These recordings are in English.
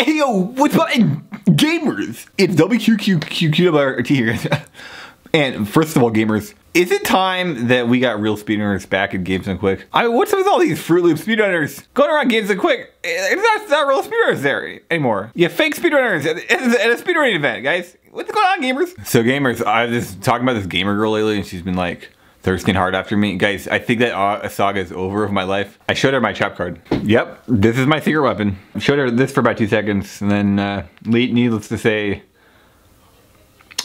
Hey yo, what's up, gamers? It's WQQqqwrt here. And first of all, gamers, is it time that we got real speedrunners back in Games Done Quick? What's up with all these Fruit Loop speedrunners going around Games Done Quick? It's not real speedrunners there anymore. You fake speedrunners at a speedrunning event, guys. What's going on, gamers? So gamers, I was just talking about this gamer girl lately, and she's been like thirsting hard after me. Guys, I think that saga is over of my life. I showed her my trap card. Yep, this is my secret weapon. I showed her this for about 2 seconds, and then needless to say,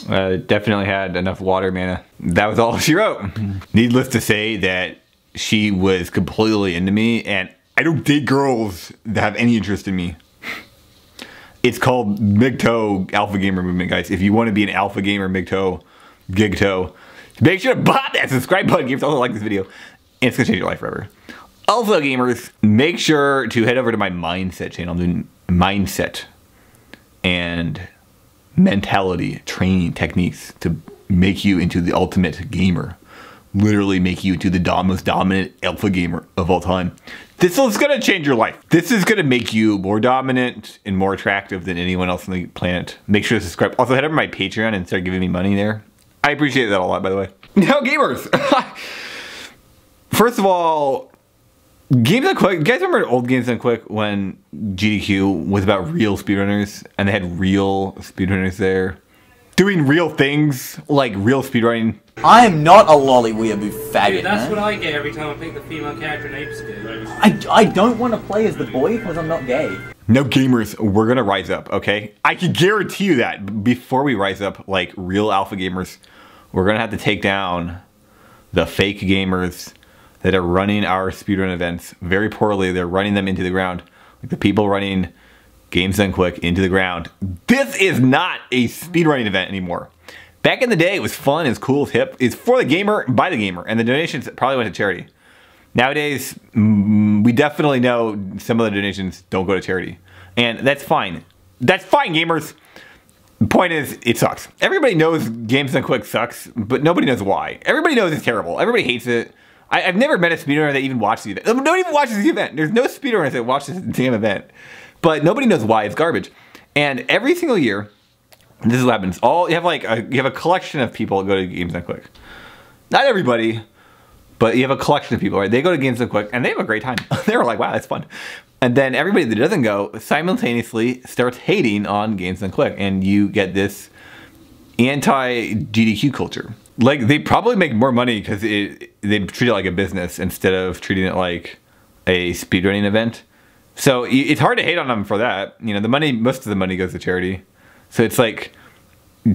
definitely had enough water mana. That was all she wrote. Needless to say that she was completely into me, and I don't date girls that have any interest in me. It's called MGTOW Alpha Gamer Movement, guys. If you want to be an alpha gamer, MGTOW, GigTOW, make sure to bot that subscribe button. Gamers, also like this video, and it's gonna change your life forever. Also, gamers, make sure to head over to my mindset channel. I'm doing mindset and mentality training techniques to make you into the ultimate gamer. Literally make you into the most dominant alpha gamer of all time. This is gonna change your life. This is gonna make you more dominant and more attractive than anyone else on the planet. Make sure to subscribe. Also, head over to my Patreon and start giving me money there. I appreciate that a lot, by the way. Now, gamers, first of all, Games Done Quick. You guys remember old Games Done Quick when GDQ was about real speedrunners and they had real speedrunners there doing real things like real speedrunning? I am not a lolly weeaboo faggot. Dude, that's what I get every time I pick the female character in Ape Skill. I don't want to play as the boy because I'm not gay. No, gamers, we're gonna rise up, okay? I can guarantee you that before we rise up like real alpha gamers, we're gonna have to take down the fake gamers that are running our speedrun events very poorly. They're running them into the ground. Like the people running Games Done Quick into the ground. This is not a speedrunning event anymore. Back in the day, it was fun, it's cool, it's hip. It's for the gamer, by the gamer, and the donations probably went to charity. Nowadays, we definitely know some of the donations don't go to charity. And that's fine. That's fine, gamers. The point is, it sucks. Everybody knows Games Done Quick sucks, but nobody knows why. Everybody knows it's terrible. Everybody hates it. I've never met a speedrunner that even watched the event. Nobody even watches the event. There's no speedrunners that watch this damn event. But nobody knows why it's garbage. And every single year, this is what happens. You have a collection of people that go to Games Done Quick. Not everybody, but you have a collection of people, right? They go to Games Done Quick and they have a great time. They're like, wow, that's fun. And then everybody that doesn't go simultaneously starts hating on Games Done Quick, and you get this anti-GDQ culture. Like, they probably make more money because they treat it like a business instead of treating it like a speedrunning event. So it's hard to hate on them for that. You know, the money, most of the money goes to charity. So it's like,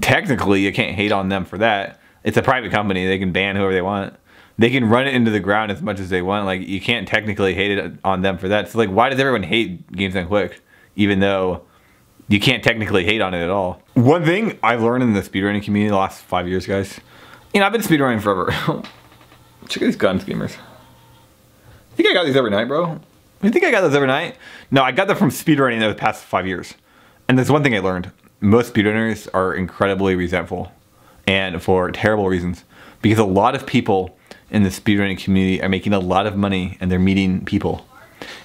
technically you can't hate on them for that. It's a private company. They can ban whoever they want. They can run it into the ground as much as they want. Like, you can't technically hate it on them for that. So like, why does everyone hate Games Done Quick, even though you can't technically hate on it at all? One thing I've learned in the speedrunning community the last 5 years, guys. You know, I've been speedrunning forever. Check out these guns, gamers. You think I got these overnight, bro? You think I got those overnight? No, I got them from speedrunning the past 5 years. And there's one thing I learned. Most speedrunners are incredibly resentful. And for terrible reasons. Because a lot of people in the speedrunning community are making a lot of money and they're meeting people.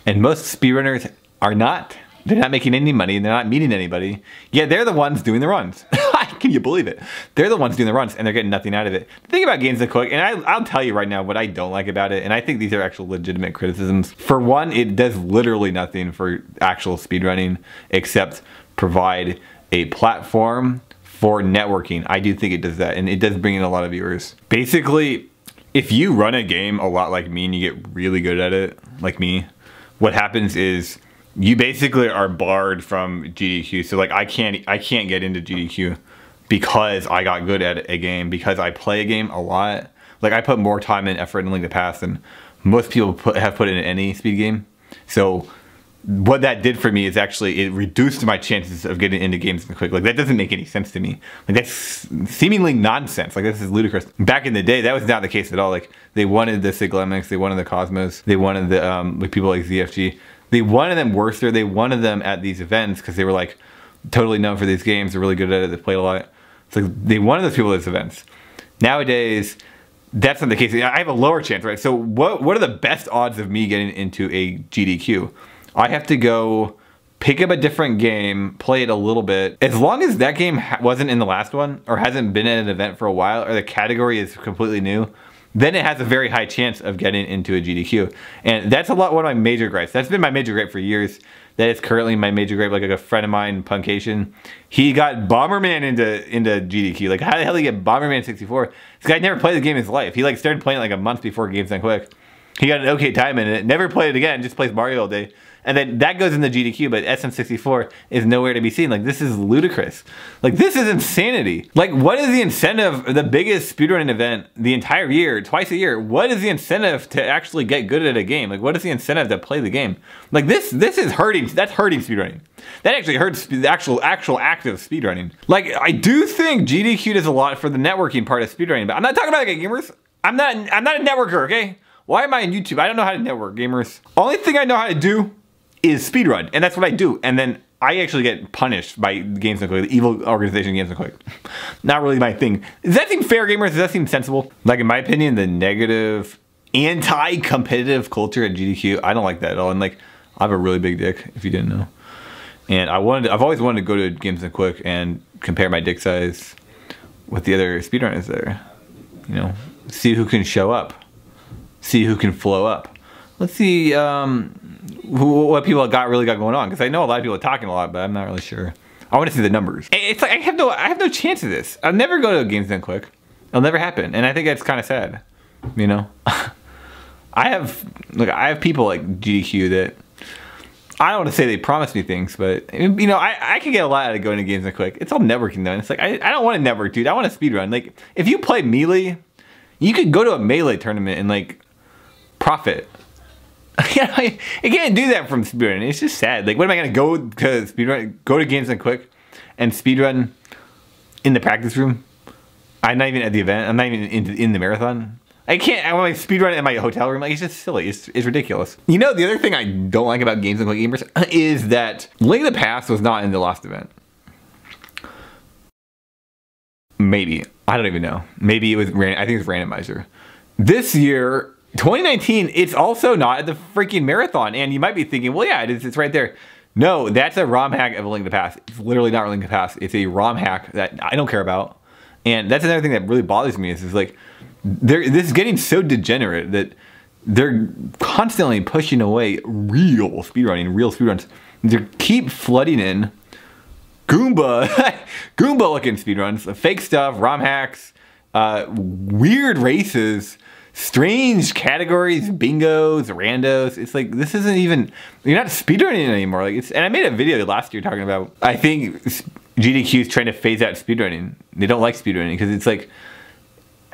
And most speedrunners are not. They're not making any money and they're not meeting anybody. Yet they're the ones doing the runs. Can you believe it? They're the ones doing the runs and they're getting nothing out of it. The thing about Games Done Quick, and I'll tell you right now what I don't like about it, and I think these are actual legitimate criticisms. For one, it does literally nothing for actual speedrunning except provide a platform for networking. I do think it does that, and it does bring in a lot of viewers. Basically, if you run a game a lot like me and you get really good at it, like me, what happens is you basically are barred from GDQ. So like I can't get into GDQ because I got good at a game, because I play a game a lot. Like, I put more time and effort in Link to the Past than most people have put in any speed game. So what that did for me is actually it reduced my chances of getting into Games Done Quick. Like, that doesn't make any sense to me. Like, that's seemingly nonsense. Like, this is ludicrous. Back in the day, that was not the case at all. Like, they wanted the Siglemics, they wanted the Cosmos, they wanted the like people like ZFG. They wanted them worse there. They wanted them at these events because they were like totally known for these games. They're really good at it. They played a lot. So they wanted those people at these events. Nowadays, that's not the case. I have a lower chance, right? So what are the best odds of me getting into a GDQ? I have to go pick up a different game, play it a little bit. As long as that game wasn't in the last one or hasn't been at an event for a while or the category is completely new, then it has a very high chance of getting into a GDQ. And that's one of my major gripes. That's been my major gripe for years. That is currently my major gripe. Like a friend of mine, Punkation, he got Bomberman into GDQ. Like how the hell did he get Bomberman 64? This guy never played the game in his life. He like started playing it like a month before Games Done Quick. He got an okay time in it, never played it again, just plays Mario all day. And then that goes in the GDQ, but SM64 is nowhere to be seen. Like, this is ludicrous. Like, this is insanity. Like, what is the incentive, the biggest speedrunning event the entire year, twice a year? What is the incentive to actually get good at a game? Like, what is the incentive to play the game? Like, this is hurting, that's hurting speedrunning. That actually hurts the actual active speedrunning. Like, I do think GDQ does a lot for the networking part of speedrunning, but I'm not talking about like gamers. I'm not a networker, okay? Why am I on YouTube? I don't know how to network, gamers. Only thing I know how to do is speedrun, and that's what I do. And then I actually get punished by Games Done Quick, the evil organization Games Done Quick. Not really my thing. Does that seem fair, gamers? Does that seem sensible? Like, in my opinion, the negative, anti-competitive culture at GDQ, I don't like that at all. And like, I have a really big dick, if you didn't know. And I've always wanted to go to Games Done Quick and compare my dick size with the other speedrunners there. You know, see who can show up. See who can flow up. Let's see what people really got going on, because I know a lot of people are talking a lot, but I'm not really sure. I want to see the numbers. It's like I have no chance of this. I'll never go to a Games Done Quick. It'll never happen, and I think that's kind of sad. You know, I have people like GDQ that I don't want to say they promise me things, but you know, I can get a lot out of going to Games Done Quick. It's all networking though. And it's like I don't want to network, dude. I want to speedrun. Like, if you play Melee, you could go to a Melee tournament and like profit. I can't do that from speedrunning. It's just sad. Like, what am I gonna go to speedrun? Go to Games Done Quick and speedrun in the practice room? I'm not even at the event. I'm not even in the marathon. I can't. I want to speedrun in my hotel room. Like, it's just silly. It's ridiculous. You know, the other thing I don't like about Games Done Quick gamers is that Link of the Past was not in the last event. Maybe, I don't even know. Maybe it was. I think it was randomizer. This year, 2019, it's also not at the freaking marathon. And you might be thinking, well, yeah, it's right there. No, that's a ROM hack of A Link to the Past. It's literally not A Link to the Past. It's a ROM hack that I don't care about. And that's another thing that really bothers me is like, this is getting so degenerate that they're constantly pushing away real speedruns. They keep flooding in Goomba looking speedruns, fake stuff, ROM hacks, weird races, strange categories, bingos, randos. It's like, this isn't even, you're not speedrunning anymore. Like, and I made a video last year talking about, I think GDQ is trying to phase out speedrunning. They don't like speedrunning because it's like,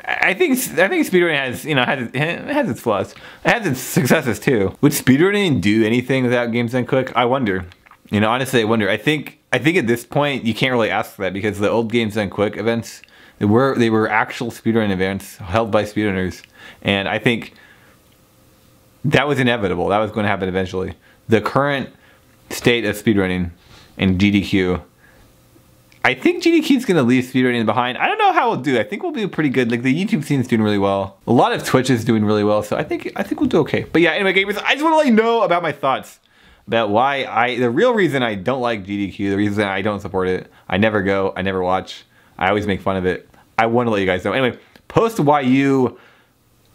I think speedrunning has, you know, has its flaws. It has its successes too. Would speedrunning do anything without Games Done Quick? I wonder. You know, honestly, I wonder. I think at this point you can't really ask that, because the old Games Done Quick events, they were actual speedrunning events held by speedrunners, and I think that was inevitable. That was going to happen eventually. The current state of speedrunning and GDQ, I think GDQ is going to leave speedrunning behind. I don't know how we'll do. I think we'll be pretty good. Like, the YouTube scene is doing really well. A lot of Twitch is doing really well, so I think we'll do okay. But yeah, anyway, gamers, I just want to let you know about my thoughts about why the real reason I don't like GDQ, the reason I don't support it. I never go, I never watch. I always make fun of it. I want to let you guys know. Anyway, post why you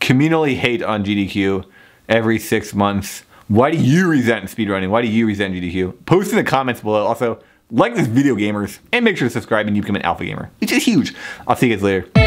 communally hate on GDQ every 6 months. Why do you resent speedrunning? Why do you resent GDQ? Post in the comments below. Also, like this video, gamers, and make sure to subscribe and you become an alpha gamer. It's just huge. I'll see you guys later.